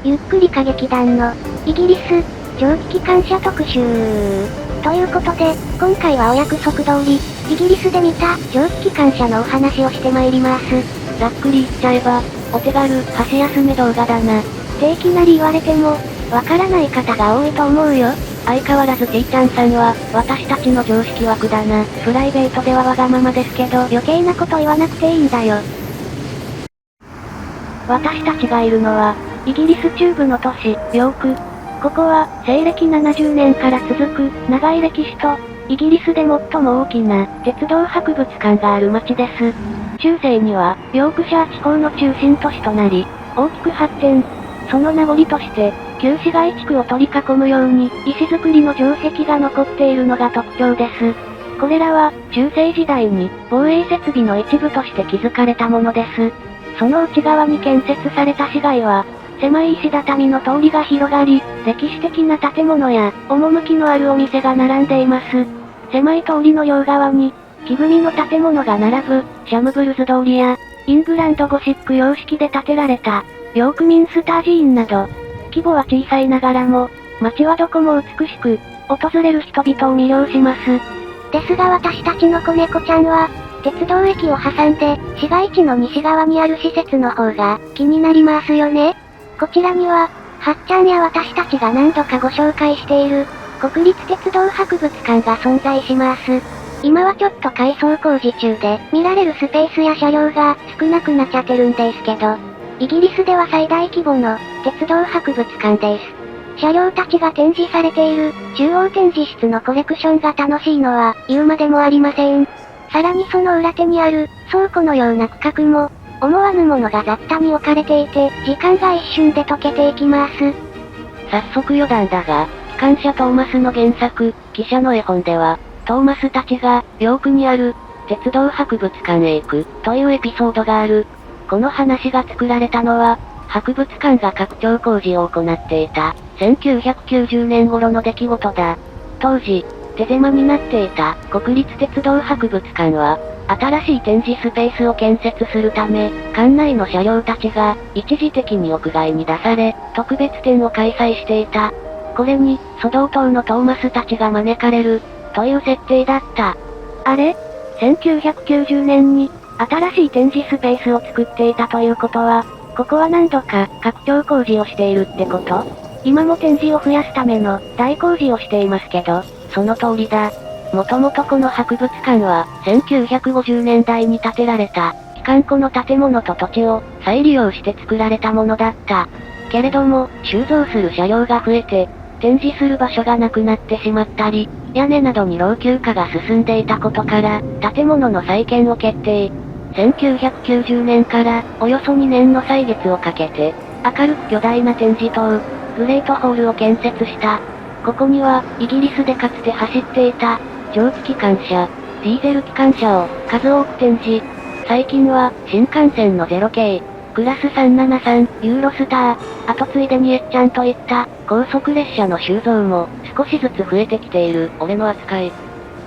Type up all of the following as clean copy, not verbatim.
ゆっくり歌劇団の、イギリス、蒸気機関車特集。ということで、今回はお約束通り、イギリスで見た蒸気機関車のお話をしてまいります。ざっくり言っちゃえば、お手軽、箸休め動画だな。っていきなり言われても、わからない方が多いと思うよ。相変わらずちーちゃんさんは、私たちの常識枠だな。プライベートではわがままですけど、余計なこと言わなくていいんだよ。私たちがいるのは、イギリス中部の都市、ヨーク。ここは、西暦70年から続く、長い歴史と、イギリスで最も大きな、鉄道博物館がある街です。中世には、ヨークシャー地方の中心都市となり、大きく発展。その名残として、旧市街地区を取り囲むように、石造りの城壁が残っているのが特徴です。これらは、中世時代に、防衛設備の一部として築かれたものです。その内側に建設された市街は、狭い石畳の通りが広がり、歴史的な建物や、趣のあるお店が並んでいます。狭い通りの両側に、木組みの建物が並ぶ、シャムブルズ通りや、イングランドゴシック様式で建てられた、ヨークミンスター寺院など、規模は小さいながらも、街はどこも美しく、訪れる人々を魅了します。ですが私たちの子猫ちゃんは、鉄道駅を挟んで、市街地の西側にある施設の方が、気になりますよね。こちらには、はっちゃんや私たちが何度かご紹介している、国立鉄道博物館が存在します。今はちょっと改装工事中で、見られるスペースや車両が少なくなっちゃってるんですけど、イギリスでは最大規模の鉄道博物館です。車両たちが展示されている中央展示室のコレクションが楽しいのは言うまでもありません。さらにその裏手にある倉庫のような区画も思わぬものが雑多に置かれていて時間が一瞬で溶けていきます。早速余談だが、機関車トーマスの原作、汽車の絵本では、トーマスたちがヨークにある鉄道博物館へ行くというエピソードがある。この話が作られたのは、博物館が拡張工事を行っていた1990年頃の出来事だ。当時、手狭になっていた国立鉄道博物館は、新しい展示スペースを建設するため、館内の車両たちが一時的に屋外に出され、特別展を開催していた。これに、蘇道島のトーマスたちが招かれる、という設定だった。あれ ?1990 年に、新しい展示スペースを作っていたということは、ここは何度か拡張工事をしているってこと？今も展示を増やすための大工事をしていますけど、その通りだ。もともとこの博物館は、1950年代に建てられた、機関庫の建物と土地を再利用して作られたものだった。けれども、収蔵する車両が増えて、展示する場所がなくなってしまったり、屋根などに老朽化が進んでいたことから、建物の再建を決定。1990年からおよそ2年の歳月をかけて、明るく巨大な展示棟、グレートホールを建設した。ここには、イギリスでかつて走っていた、蒸気機関車、ディーゼル機関車を数多く展示。最近は、新幹線の0系、クラス373、ユーロスター、後ついでにエッちゃんといった、高速列車の収蔵も、少しずつ増えてきている、俺の扱い。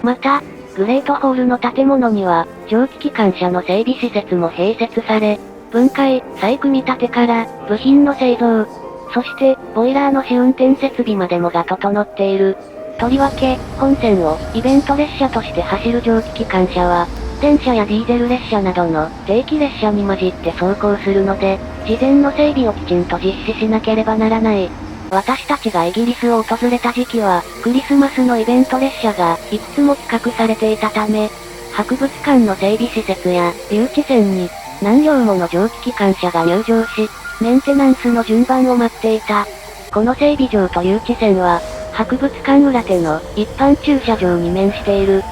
また、グレートホールの建物には、蒸気機関車の整備施設も併設され、分解、再組み立てから、部品の製造、そして、ボイラーの試運転設備までもが整っている。とりわけ、本線をイベント列車として走る蒸気機関車は、電車やディーゼル列車などの定期列車に混じって走行するので、事前の整備をきちんと実施しなければならない。私たちがイギリスを訪れた時期は、クリスマスのイベント列車がいくつも企画されていたため、博物館の整備施設や留置線に何両もの蒸気機関車が入場し、メンテナンスの順番を待っていた。この整備場と留置線は、博物館裏手の一般駐車場に面している。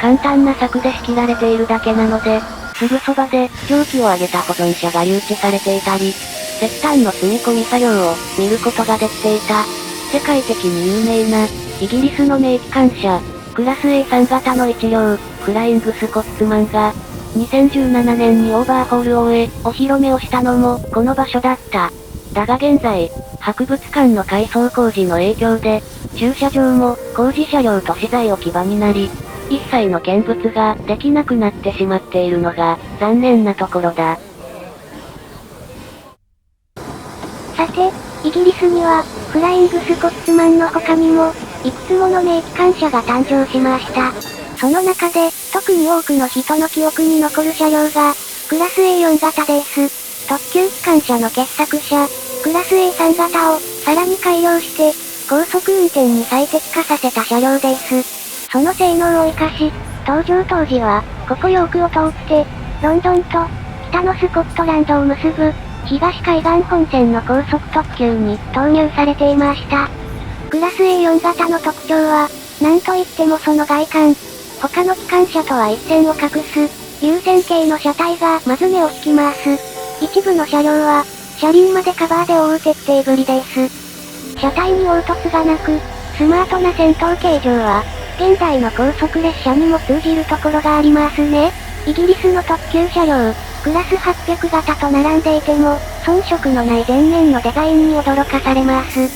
簡単な柵で仕切られているだけなので、すぐそばで蒸気を上げた保存車が留置されていたり、石炭の積み込み作業を見ることができていた。世界的に有名な、イギリスの名機関車、クラス A3 型の一両、フライングスコッツマンが、2017年にオーバーホールを終え、お披露目をしたのも、この場所だった。だが現在、博物館の改装工事の影響で、駐車場も工事車両と資材置き場になり、一切の見物ができなくなってしまっているのが残念なところだ。さて、イギリスには、フライングスコッツマンの他にも、いくつもの名機関車が誕生しました。その中で、特に多くの人の記憶に残る車両が、クラス A4 型です。特急機関車の傑作車、クラス A3 型を、さらに改良して、高速運転に最適化させた車両です。その性能を活かし、登場当時は、ここヨークを通って、ロンドンと、北のスコットランドを結ぶ、東海岸本線の高速特急に投入されていました。クラス A4 型の特徴は、なんといってもその外観。他の機関車とは一線を画す、流線形の車体がまず目を引きます。一部の車両は、車輪までカバーで覆う徹底ぶりです。車体に凹凸がなく、スマートな先頭形状は、現代の高速列車にも通じるところがありますね。イギリスの特急車両、クラス800型と並んでいても、遜色のない前面のデザインに驚かされます。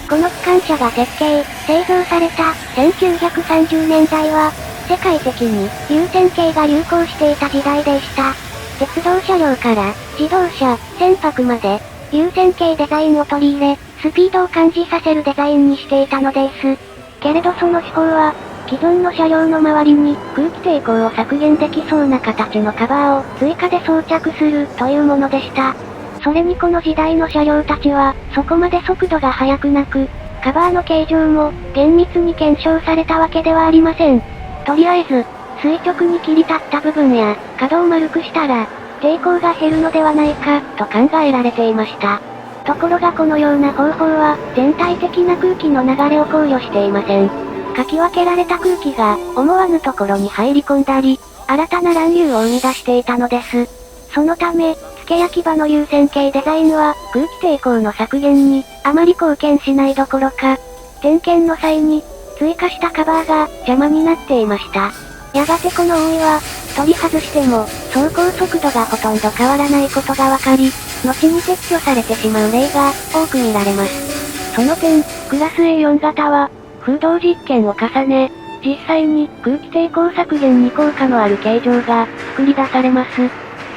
この機関車が設計、製造された1930年代は、世界的に流線形が流行していた時代でした。鉄道車両から自動車、船舶まで、流線形デザインを取り入れ、スピードを感じさせるデザインにしていたのです。けれどその手法は、既存の車両の周りに空気抵抗を削減できそうな形のカバーを追加で装着するというものでした。それにこの時代の車両たちは、そこまで速度が速くなく、カバーの形状も厳密に検証されたわけではありません。とりあえず、垂直に切り立った部分や角を丸くしたら、抵抗が減るのではないか、と考えられていました。ところがこのような方法は、全体的な空気の流れを考慮していません。かき分けられた空気が、思わぬところに入り込んだり、新たな乱流を生み出していたのです。そのため、付け焼き場の流線形デザインは、空気抵抗の削減に、あまり貢献しないどころか、点検の際に、追加したカバーが、邪魔になっていました。やがてこの覆いは、取り外しても、走行速度がほとんど変わらないことが分かり、後に撤去されてしまう例が、多く見られます。その点、クラス A4 型は、風洞実験を重ね、実際に空気抵抗削減に効果のある形状が作り出されます。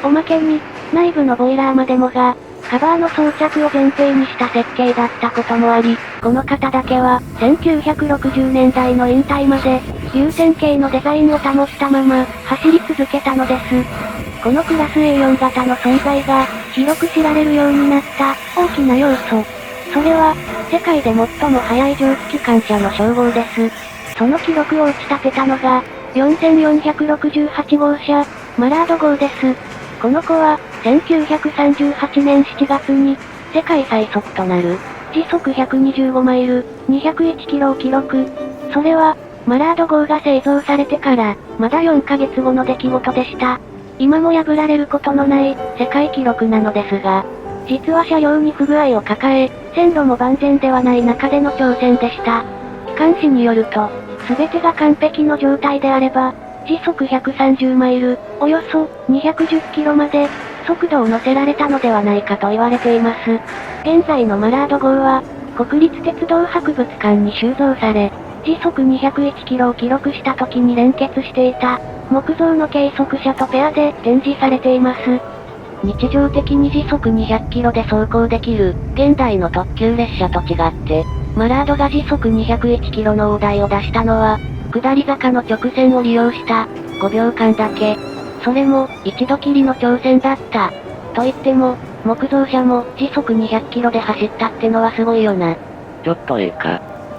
おまけに、内部のボイラーまでもが、カバーの装着を前提にした設計だったこともあり、この方だけは、1960年代の引退まで、流線形のデザインを保ったまま、走り続けたのです。このクラス A4 型の存在が、広く知られるようになった大きな要素。それは、世界で最も速い蒸気機関車の称号です。その記録を打ち立てたのが、4468号車、マラード号です。この子は、1938年7月に、世界最速となる、時速125マイル、201キロを記録。それは、マラード号が製造されてから、まだ4ヶ月後の出来事でした。今も破られることのない、世界記録なのですが、実は車両に不具合を抱え、線路も万全ではない中での挑戦でした。機関士によると、すべてが完璧の状態であれば、時速130マイル、およそ210キロまで、速度を乗せられたのではないかと言われています。現在のマラード号は、国立鉄道博物館に収蔵され、時速201キロを記録した時に連結していた、木造の計測車とペアで展示されています。日常的に時速200キロで走行できる、現代の特急列車と違って、マラードが時速201キロの大台を出したのは、下り坂の直線を利用した、5秒間だけ。それも、一度きりの挑戦だった。と言っても、木造車も時速200キロで走ったってのはすごいよな。ちょっと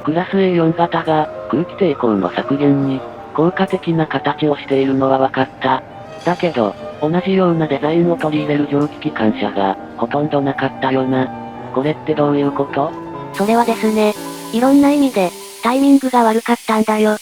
クラス A4 型が空気抵抗の削減に効果的な形をしているのは分かった。だけど、同じようなデザインを取り入れる蒸気機関車がほとんどなかったよな。これってどういうこと？それはですね、いろんな意味でタイミングが悪かったんだよ。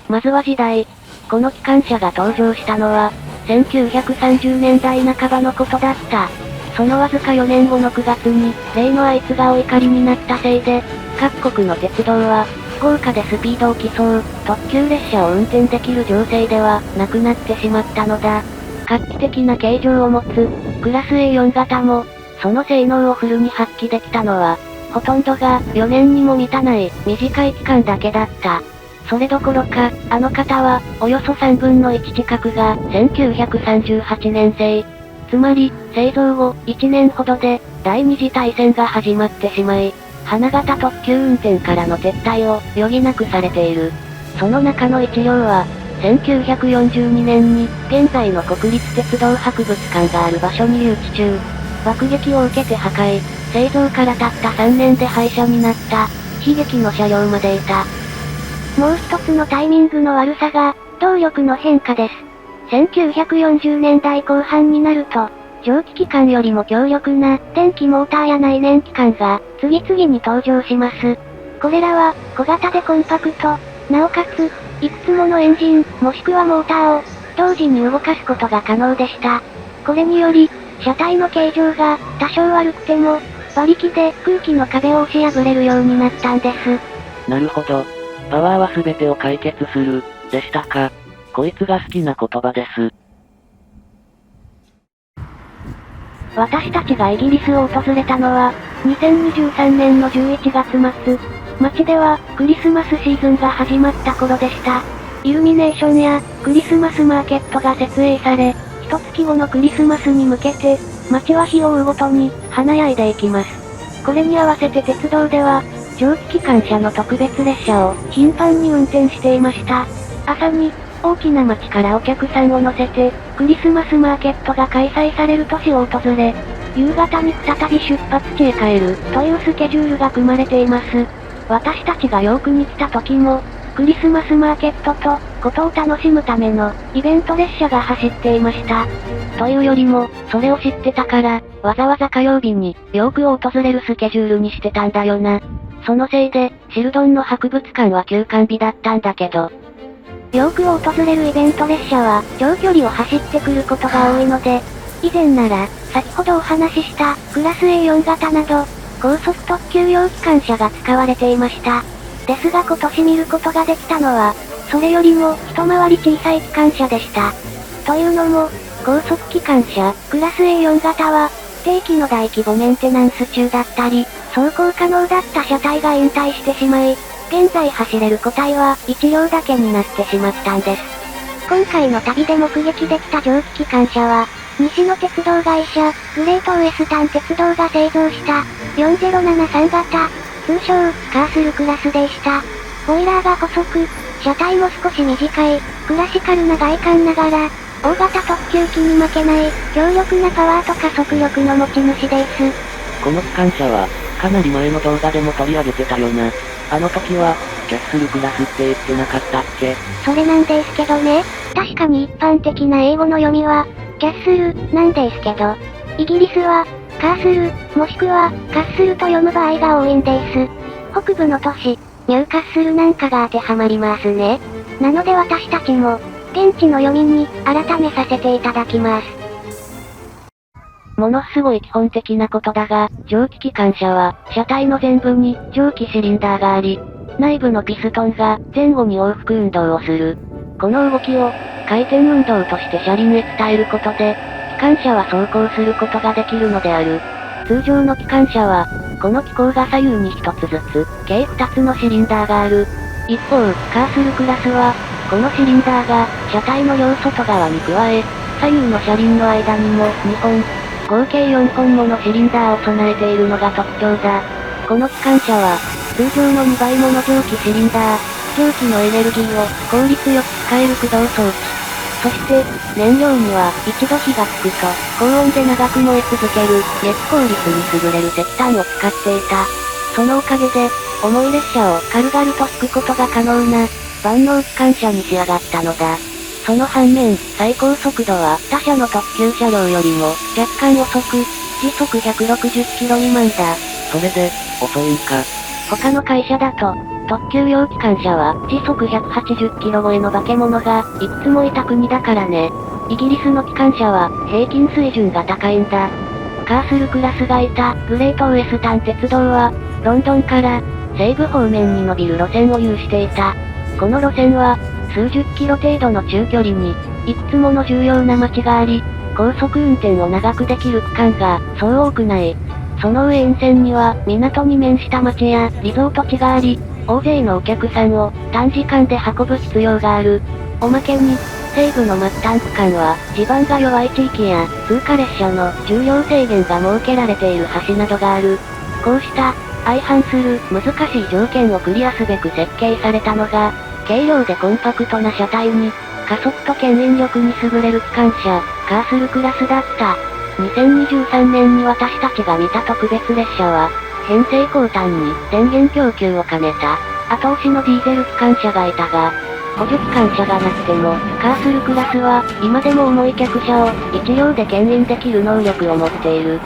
まずは時代。この機関車が登場したのは、1930年代半ばのことだった。そのわずか4年後の9月に、例のあいつがお怒りになったせいで、各国の鉄道は、豪華でスピードを競う、特急列車を運転できる情勢では、なくなってしまったのだ。画期的な形状を持つ、クラス A4 型も、その性能をフルに発揮できたのは、ほとんどが4年にも満たない短い期間だけだった。それどころか、あの方は、およそ3分の1近くが1938年生。つまり、製造後、1年ほどで、第二次大戦が始まってしまい、花形特急運転からの撤退を余儀なくされている。その中の一両は、1942年に、現在の国立鉄道博物館がある場所に誘致中、爆撃を受けて破壊、製造からたった3年で廃車になった、悲劇の車両までいた。もう一つのタイミングの悪さが、動力の変化です。1940年代後半になると、蒸気機関よりも強力な電気モーターや内燃機関が次々に登場します。これらは小型でコンパクト、なおかつ、いくつものエンジン、もしくはモーターを同時に動かすことが可能でした。これにより、車体の形状が多少悪くても、馬力で空気の壁を押し破れるようになったんです。なるほど。パワーは全てを解決する、でしたか。こいつが好きな言葉です。私たちがイギリスを訪れたのは、2023年の11月末。街では、クリスマスシーズンが始まった頃でした。イルミネーションや、クリスマスマーケットが設営され、一月後のクリスマスに向けて、街は日を追うごとに、華やいでいきます。これに合わせて鉄道では、蒸気機関車の特別列車を頻繁に運転していました。朝に、大きな街からお客さんを乗せて、クリスマスマーケットが開催される都市を訪れ、夕方に再び出発地へ帰る、というスケジュールが組まれています。私たちがヨークに来た時も、クリスマスマーケットと、ことを楽しむための、イベント列車が走っていました。というよりも、それを知ってたから、わざわざ火曜日に、ヨークを訪れるスケジュールにしてたんだよな。そのせいで、シルドンの博物館は休館日だったんだけど。ヨークを訪れるイベント列車は、長距離を走ってくることが多いので、以前なら、先ほどお話しした、クラス A4 型など、高速特急用機関車が使われていました。ですが今年見ることができたのは、それよりも一回り小さい機関車でした。というのも、高速機関車、クラス A4 型は、定期の大規模メンテナンス中だったり、走行可能だった車体が引退してしまい、現在走れる個体は1両だけになってしまったんです。今回の旅で目撃できた蒸気機関車は、西の鉄道会社、グレートウエスタン鉄道が製造した、4073型、通称、カースルクラスでした。ボイラーが細く、車体も少し短い、クラシカルな外観ながら、大型特急機に負けない、強力なパワーと加速力の持ち主です。この機関車は、かなり前の動画でも取り上げてたよな。あの時は、キャッスルクラスって言ってなかったっけ？それなんですけどね。確かに一般的な英語の読みは、キャッスル、なんですけど、イギリスは、カースル、もしくは、カッスルと読む場合が多いんです。北部の都市、ニューカッスルなんかが当てはまりますね。なので私たちも、現地の読みに、改めさせていただきます。ものすごい基本的なことだが、蒸気機関車は、車体の前部に蒸気シリンダーがあり、内部のピストンが前後に往復運動をする。この動きを、回転運動として車輪へ伝えることで、機関車は走行することができるのである。通常の機関車は、この機構が左右に一つずつ、計2つのシリンダーがある。一方、カースルクラスは、このシリンダーが、車体の両外側に加え、左右の車輪の間にも2本、合計4本ものシリンダーを備えているのが特徴だ。この機関車は、通常の2倍もの蒸気シリンダー、蒸気のエネルギーを効率よく使える駆動装置。そして、燃料には一度火がつくと、高温で長く燃え続ける、熱効率に優れる石炭を使っていた。そのおかげで、重い列車を軽々と引くことが可能な、万能機関車に仕上がったのだ。その反面、最高速度は他社の特急車両よりも若干遅く、時速160キロ未満だ。それで、遅いんか。他の会社だと、特急用機関車は時速180キロ超えの化け物がいくつもいた国だからね。イギリスの機関車は平均水準が高いんだ。カースルクラスがいたグレートウエスタン鉄道は、ロンドンから西部方面に伸びる路線を有していた。この路線は、数十キロ程度の中距離に、いくつもの重要な街があり、高速運転を長くできる区間がそう多くない。その上沿線には港に面した街やリゾート地があり、大勢のお客さんを短時間で運ぶ必要がある。おまけに、西部の末端区間は、地盤が弱い地域や、通過列車の重量制限が設けられている橋などがある。こうした、相反する難しい条件をクリアすべく設計されたのが、軽量でコンパクトな車体に、加速と牽引力に優れる機関車、カースルクラスだった。2023年に私たちが見た特別列車は、編成後端に電源供給を兼ねた、後押しのディーゼル機関車がいたが、補助機関車がなくても、カースルクラスは、今でも重い客車を、一両で牽引できる能力を持っている。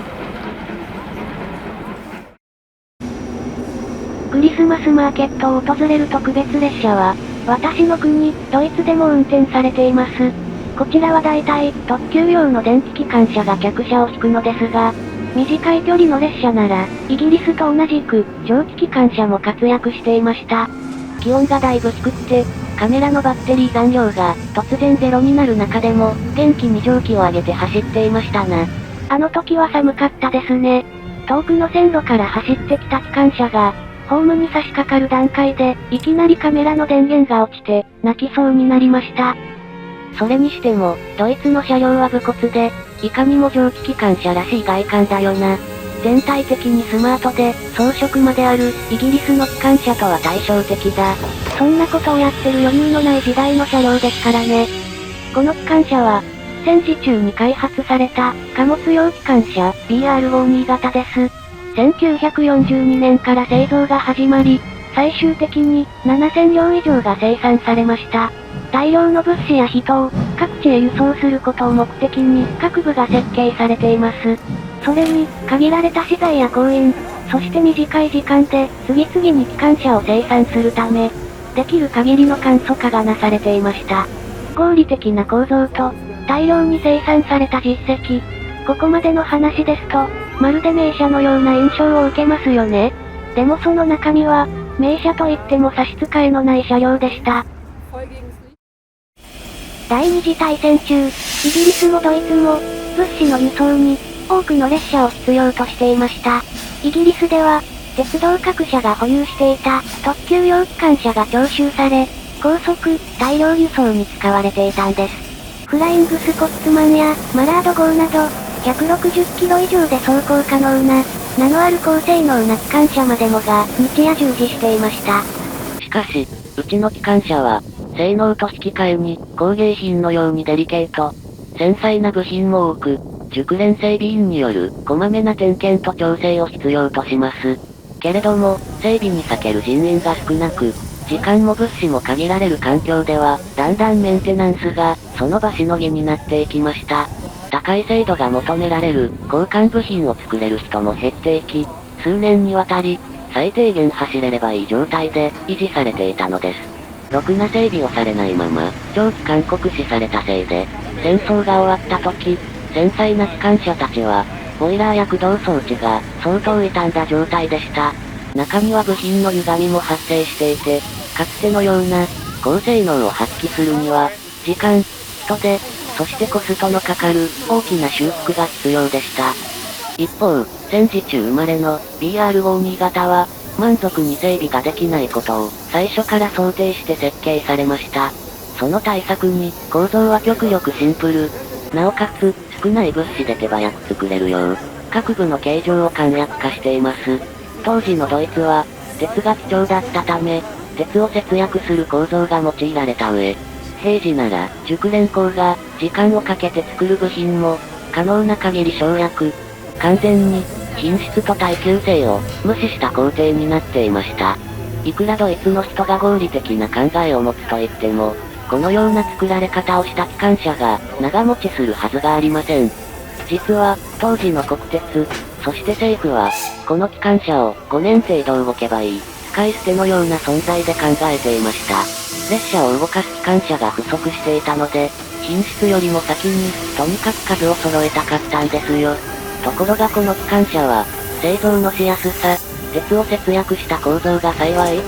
クリスマスマーケットを訪れる特別列車は、私の国、ドイツでも運転されています。こちらは大体、特急用の電気機関車が客車を引くのですが、短い距離の列車なら、イギリスと同じく、蒸気機関車も活躍していました。気温がだいぶ低くて、カメラのバッテリー残量が突然ゼロになる中でも、元気に蒸気を上げて走っていましたな。あの時は寒かったですね。遠くの線路から走ってきた機関車が、ホームに差し掛かる段階で、いきなりカメラの電源が落ちて、泣きそうになりました。それにしても、ドイツの車両は武骨で、いかにも蒸気機関車らしい外観だよな。全体的にスマートで、装飾まである、イギリスの機関車とは対照的だ。そんなことをやってる余裕のない時代の車両ですからね。この機関車は、戦時中に開発された、貨物用機関車、BR5 新潟です。1942年から製造が始まり、最終的に7000両以上が生産されました。大量の物資や人を各地へ輸送することを目的に各部が設計されています。それに、限られた資材や工員、そして短い時間で次々に機関車を生産するため、できる限りの簡素化がなされていました。合理的な構造と、大量に生産された実績。ここまでの話ですと、まるで名車のような印象を受けますよね。でもその中身は、名車といっても差し支えのない車両でした。第二次大戦中、イギリスもドイツも、物資の輸送に、多くの列車を必要としていました。イギリスでは、鉄道各社が保有していた特急用機関車が徴収され、高速、大量輸送に使われていたんです。フライングスコッツマンやマラード号など、160キロ以上で走行可能な、名のある高性能な機関車までもが日夜従事していました。しかし、うちの機関車は、性能と引き換えに工芸品のようにデリケート、繊細な部品も多く、熟練整備員によるこまめな点検と調整を必要とします。けれども、整備に割ける人員が少なく、時間も物資も限られる環境では、だんだんメンテナンスが、その場しのぎになっていきました。高い精度が求められる交換部品を作れる人も減っていき、数年にわたり、最低限走れればいい状態で維持されていたのです。ろくな整備をされないまま、長期間酷使されたせいで、戦争が終わった時、繊細な機関車たちは、ボイラーや駆動装置が相当傷んだ状態でした。中には部品の歪みも発生していて、かつてのような高性能を発揮するには、時間、人手、そしてコストのかかる大きな修復が必要でした。一方、戦時中生まれの BR5 新潟は、満足に整備ができないことを最初から想定して設計されました。その対策に構造は極力シンプル。なおかつ少ない物資で手早く作れるよう、各部の形状を簡約化しています。当時のドイツは、鉄が貴重だったため、鉄を節約する構造が用いられた上、平時なら熟練工が時間をかけて作る部品も可能な限り省略、完全に品質と耐久性を無視した工程になっていました。いくらドイツの人が合理的な考えを持つと言っても、このような作られ方をした機関車が長持ちするはずがありません。実は、当時の国鉄、そして政府は、この機関車を5年程度動けばいい、使い捨てのような存在で考えていました。列車を動かす機関車が不足していたので、品質よりも先に、とにかく数を揃えたかったんですよ。ところがこの機関車は、製造のしやすさ、鉄を節約した構造が幸いし、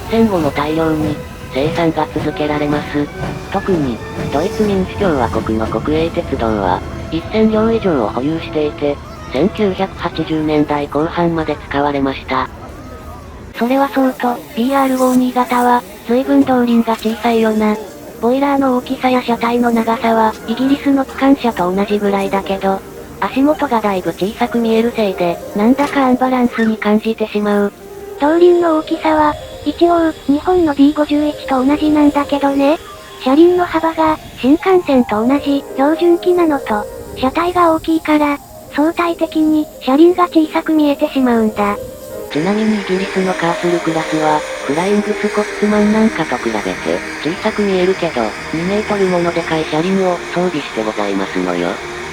戦後も大量に生産が続けられます。特に、ドイツ民主共和国の国営鉄道は、1000両以上を保有していて、1980年代後半まで使われました。それはそうと、BR5 新潟は、随分動輪が小さいよな。ボイラーの大きさや車体の長さは、イギリスの機関車と同じぐらいだけど、足元がだいぶ小さく見えるせいで、なんだかアンバランスに感じてしまう。動輪の大きさは、一応、日本の D51 と同じなんだけどね。車輪の幅が、新幹線と同じ、標準機なのと、車体が大きいから、相対的に、車輪が小さく見えてしまうんだ。ちなみにイギリスのカースルクラスは、フライングスコッツマンなんかと比べて、小さく見えるけど、2メートルものでかい車輪を装備してございますのよ。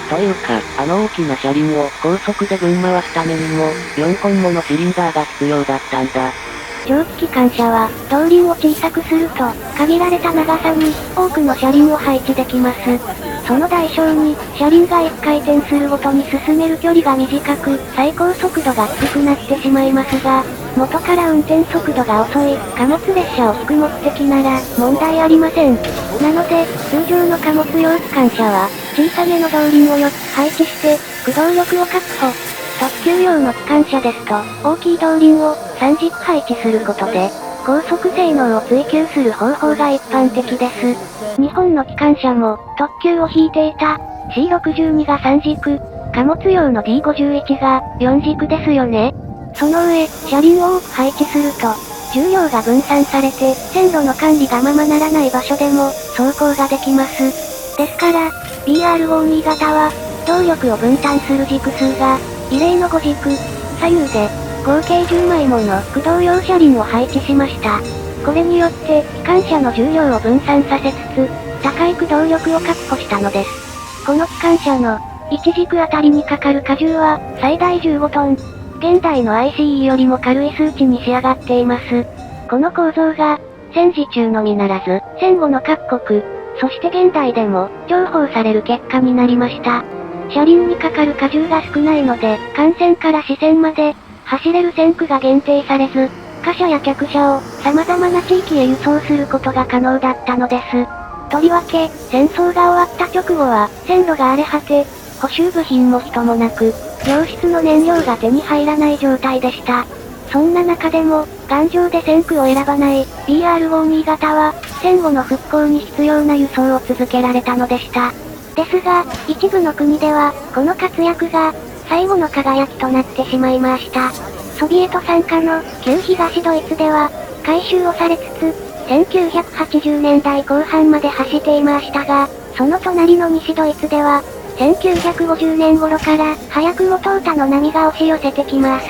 というか、あの大きな車輪を高速でぶん回すためにも、4本ものシリンダーが必要だったんだ。蒸気機関車は、動輪を小さくすると、限られた長さに、多くの車輪を配置できます。その代償に、車輪が1回転するごとに進める距離が短く、最高速度が低くなってしまいますが、元から運転速度が遅い、貨物列車を引く目的なら、問題ありません。なので、通常の貨物用機関車は、小さめの動輪を4つ配置して、駆動力を確保。特急用の機関車ですと、大きい動輪を3軸配置することで、高速性能を追求する方法が一般的です。日本の機関車も、特急を引いていた C62 が3軸、貨物用の D51 が4軸ですよね。その上、車輪を多く配置すると、重量が分散されて、線路の管理がままならない場所でも、走行ができます。ですから、BR52 型は、動力を分担する軸数が、異例の5軸、左右で、合計10枚もの駆動用車輪を配置しました。これによって、機関車の重量を分散させつつ、高い駆動力を確保したのです。この機関車の、1軸あたりにかかる荷重は、最大15トン。現代の ICE よりも軽い数値に仕上がっています。この構造が、戦時中のみならず、戦後の各国、そして現代でも、重宝される結果になりました。車輪にかかる荷重が少ないので、幹線から支線まで、走れる線区が限定されず、貨車や客車を様々な地域へ輸送することが可能だったのです。とりわけ、戦争が終わった直後は、線路が荒れ果て、補修部品も人もなく、良質の燃料が手に入らない状態でした。そんな中でも、頑丈で線区を選ばない BR52 型は、戦後の復興に必要な輸送を続けられたのでした。ですが、一部の国では、この活躍が、最後の輝きとなってしまいました。ソビエト傘下の旧東ドイツでは、改修をされつつ、1980年代後半まで走っていましたが、その隣の西ドイツでは、1950年頃から早くも淘汰の波が押し寄せてきます。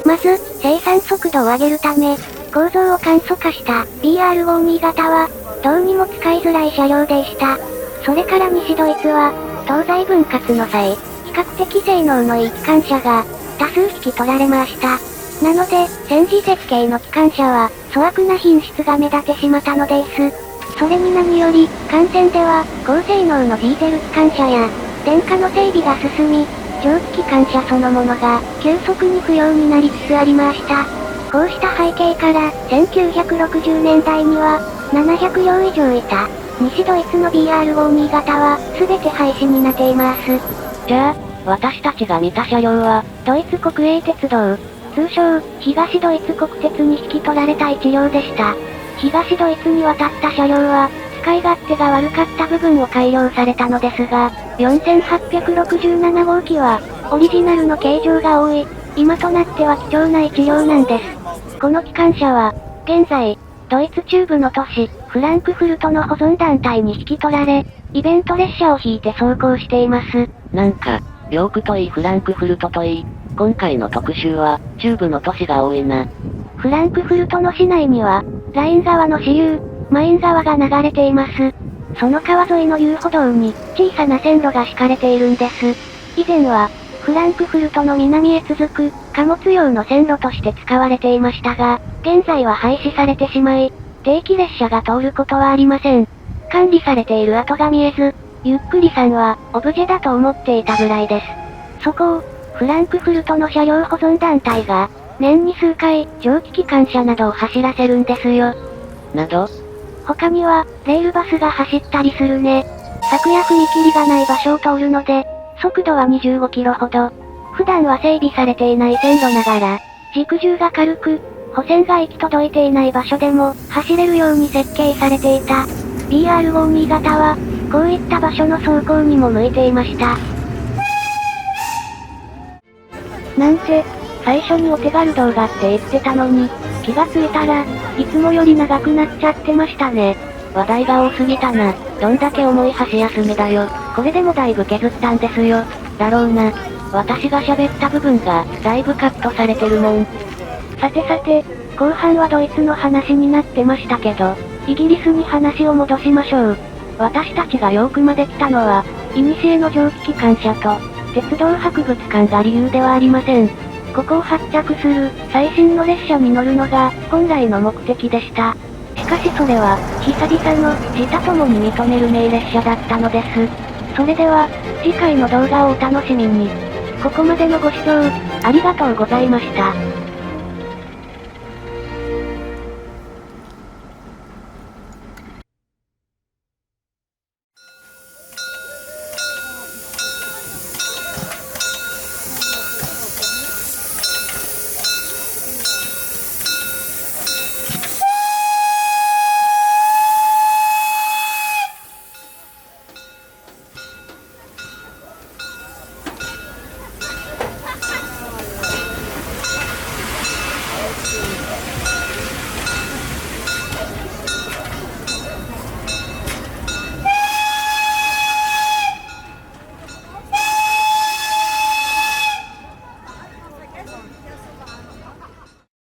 まず、生産速度を上げるため、構造を簡素化した BR52 型は、どうにも使いづらい車両でした。それから西ドイツは、東西分割の際、比較的性能のいい機関車が、多数引き取られました。なので、戦時設計の機関車は、粗悪な品質が目立ってしまったのです。それに何より、幹線では、高性能のディーゼル機関車や、電化の整備が進み、蒸気機関車そのものが、急速に不要になりつつありました。こうした背景から、1960年代には、700両以上いた、西ドイツの BR52 型は、すべて廃止になっています。じゃあ、私たちが見た車両は、ドイツ国営鉄道、通称、東ドイツ国鉄に引き取られた1両でした。東ドイツに渡った車両は、使い勝手が悪かった部分を改良されたのですが、4867号機は、オリジナルの形状が多い、今となっては貴重な1両なんです。この機関車は、現在、ドイツ中部の都市、フランクフルトの保存団体に引き取られ、イベント列車を引いて走行しています。なんか、ヨークといいフランクフルトといい、今回の特集は、中部の都市が多いな。フランクフルトの市内には、ライン川の支流、マイン川が流れています。その川沿いの遊歩道に、小さな線路が敷かれているんです。以前は、フランクフルトの南へ続く、貨物用の線路として使われていましたが、現在は廃止されてしまい、定期列車が通ることはありません。管理されている跡が見えず、ゆっくりさんは、オブジェだと思っていたぐらいです。そこを、フランクフルトの車両保存団体が、年に数回、蒸気機関車などを走らせるんですよ。など、他には、レールバスが走ったりするね。柵や踏切がない場所を通るので、速度は25キロほど。普段は整備されていない線路ながら、軸重が軽く、補線が行き届いていない場所でも、走れるように設計されていた。PR5 新潟は、こういった場所の走行にも向いていました。なんせ、最初にお手軽動画って言ってたのに、気がついたら、いつもより長くなっちゃってましたね。話題が多すぎたな。どんだけ重い箸休めだよ。これでもだいぶ削ったんですよ。だろうな。私が喋った部分が、だいぶカットされてるもん。さてさて、後半はドイツの話になってましたけど、イギリスに話を戻しましょう。私たちがヨークまで来たのは、古の蒸気機関車と、鉄道博物館が理由ではありません。ここを発着する、最新の列車に乗るのが、本来の目的でした。しかしそれは、久々の、自他ともに認める名列車だったのです。それでは、次回の動画をお楽しみに。ここまでのご視聴、ありがとうございました。